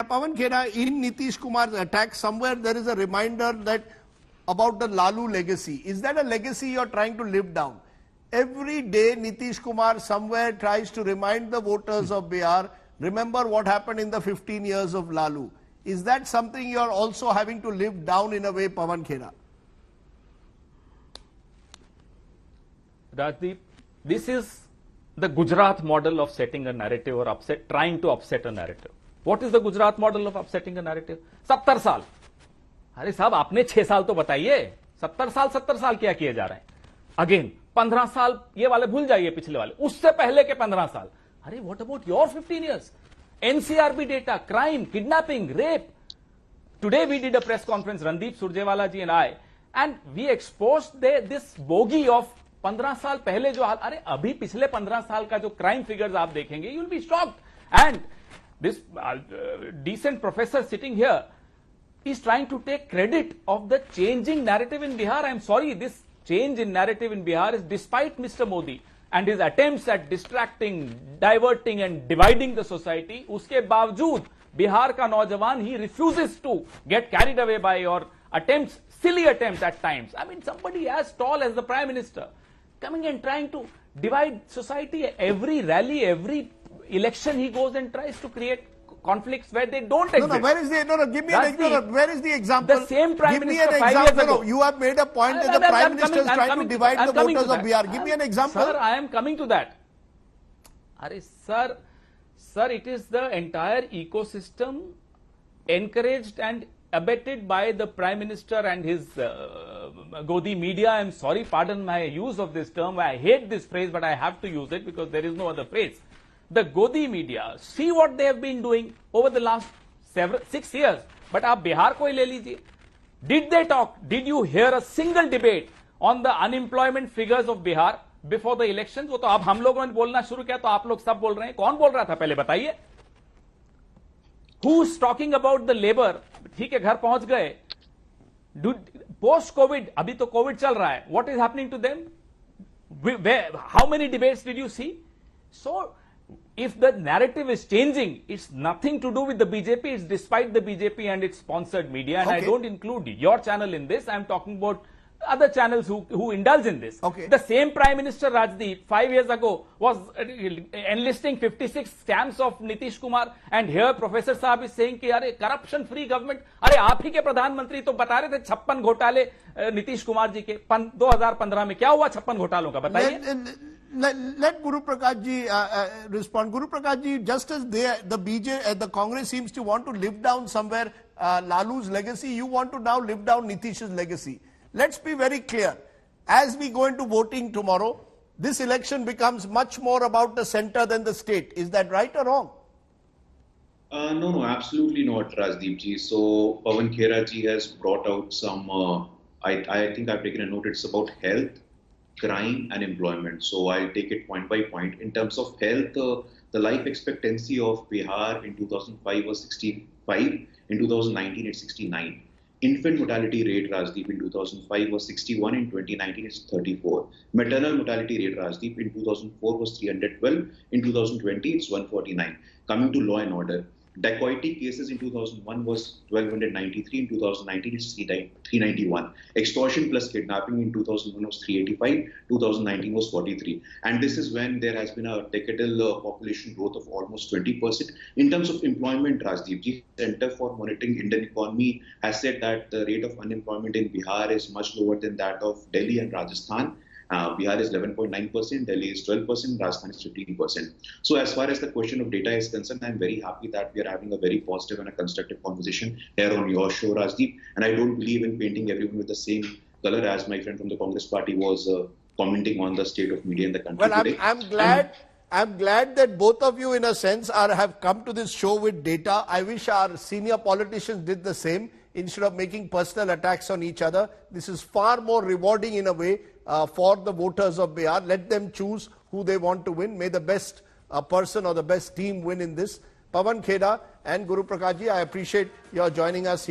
Pawan Khera, in Nitish Kumar's attack, somewhere there is a reminder that about the Lalu legacy. Is that a legacy you're trying to live down? Every day, Nitish Kumar somewhere tries to remind the voters of Bihar, remember what happened in the 15 years of Lalu. Is that something you're also having to live down in a way, Pawan Khera? Rajdeep, this is the Gujarat model of setting a narrative or trying to upset a narrative. What is the Gujarat model of upsetting a narrative? 70 साल. अरे साहब आपने 6 साल तो बताइए. 70 साल क्या किए जा रहे हैं? Again, 15 साल ये वाले भूल जाइए पिछले वाले. उससे पहले के 15 साल. अरे what about your 15 years? NCRB data, crime, kidnapping, rape. Today we did a press conference, Randeep Surjewala ji and I, and we exposed this bogey of 15 साल पहले जो हाल. अरे अभी पिछले 15 साल का जो क्राइम फिगर्स आप देखेंगे, you will be shocked. And this decent professor sitting here is trying to take credit of the changing narrative in Bihar. I am sorry, this change in narrative in Bihar is despite Mr. Modi and his attempts at distracting, diverting and dividing the society. उसके बावजूद बिहार का नौजवान, he refuses to get carried away by or attempts, silly attempts at times. I mean, somebody as tall as the Prime Minister coming and trying to divide society. Every rally, every election he goes and tries to create conflicts where they don't exist. Where is the, give me where is the example? The same Prime Minister Give me an 5 years example. ago. You have made a point that the Prime Minister is trying to divide the voters of Bihar. Give me an example. Sir, I am coming to that. Sir, it is the entire ecosystem encouraged and abetted by the Prime Minister and his Godi media. I am sorry, pardon my use of this term. I hate this phrase, but I have to use it because there is no other phrase. The Godi media, see what they have been doing over the last 6 years. But आप बिहार को ही ले लीजिए. Did they talk? Did you hear a single debate on the unemployment figures of Bihar before the elections? वो तो अब हम लोगों ने बोलना शुरू किया तो आप लोग सब बोल रहे हैं. कौन बोल रहा था पहले बताइए? Who's talking about the labor? ठीक है, घर पहुंच गए. Post COVID, अभी तो COVID चल रहा है. What is happening to them? How many debates did you see? So, if the narrative is changing, it's nothing to do with the BJP. It's despite the BJP and its sponsored media. And I don't include your channel in this. I'm talking about other channels who indulge in this. The same Prime Minister Rajdeep 5 years ago was enlisting 56 stamps of Nitish Kumar, and here Professor Saab is saying कि अरे corruption free government. अरे आप ही के प्रधानमंत्री तो बता रहे थे 56 घोटाले नीतीश कुमार जी के 2015 में. क्या हुआ 56 घोटालों का बताइए. Let Guru Prakash ji respond. Guru Prakash ji, just as the Congress seems to want to live down somewhere Lalu's legacy, you want to now live down Nitish's legacy. Let's be very clear. As we go into voting tomorrow, this election becomes much more about the center than the state. Is that right or wrong? No, absolutely not, Rajdeep ji. So, Pawan Khera ji has brought out some, I think I've taken a note, it's about health, crime and employment. So, I'll take it point by point. In terms of health, the life expectancy of Bihar in 2005 was 65, in 2019 it's 69. Infant mortality rate, Rajdeep, in 2005 was 61, in 2019 is 34. Maternal mortality rate, Rajdeep, in 2004 was 312, in 2020 it's 149. Coming to law and order, dacoity cases in 2001 was 1293, in 2019 it's 391. Extortion plus kidnapping in 2001 was 385, 2019 was 43. And this is when there has been a decadal population growth of almost 20%. In terms of employment, Rajdeep ji, Center for Monitoring Indian Economy has said that the rate of unemployment in Bihar is much lower than that of Delhi and Rajasthan. Bihar is 11.9%, Delhi is 12%, Rajasthan is 15%. So as far as the question of data is concerned, I'm very happy that we are having a very positive and a constructive conversation here on your show, Rajdeep. And I don't believe in painting everyone with the same color as my friend from the Congress party was commenting on the state of media in the country today. I'm glad that both of you in a sense have come to this show with data. I wish our senior politicians did the same instead of making personal attacks on each other. This is far more rewarding in a way for the voters of Bihar. Let them choose who they want to win. May the best person or the best team win in this. Pawan Khera and Guru Prakash ji, I appreciate your joining us here.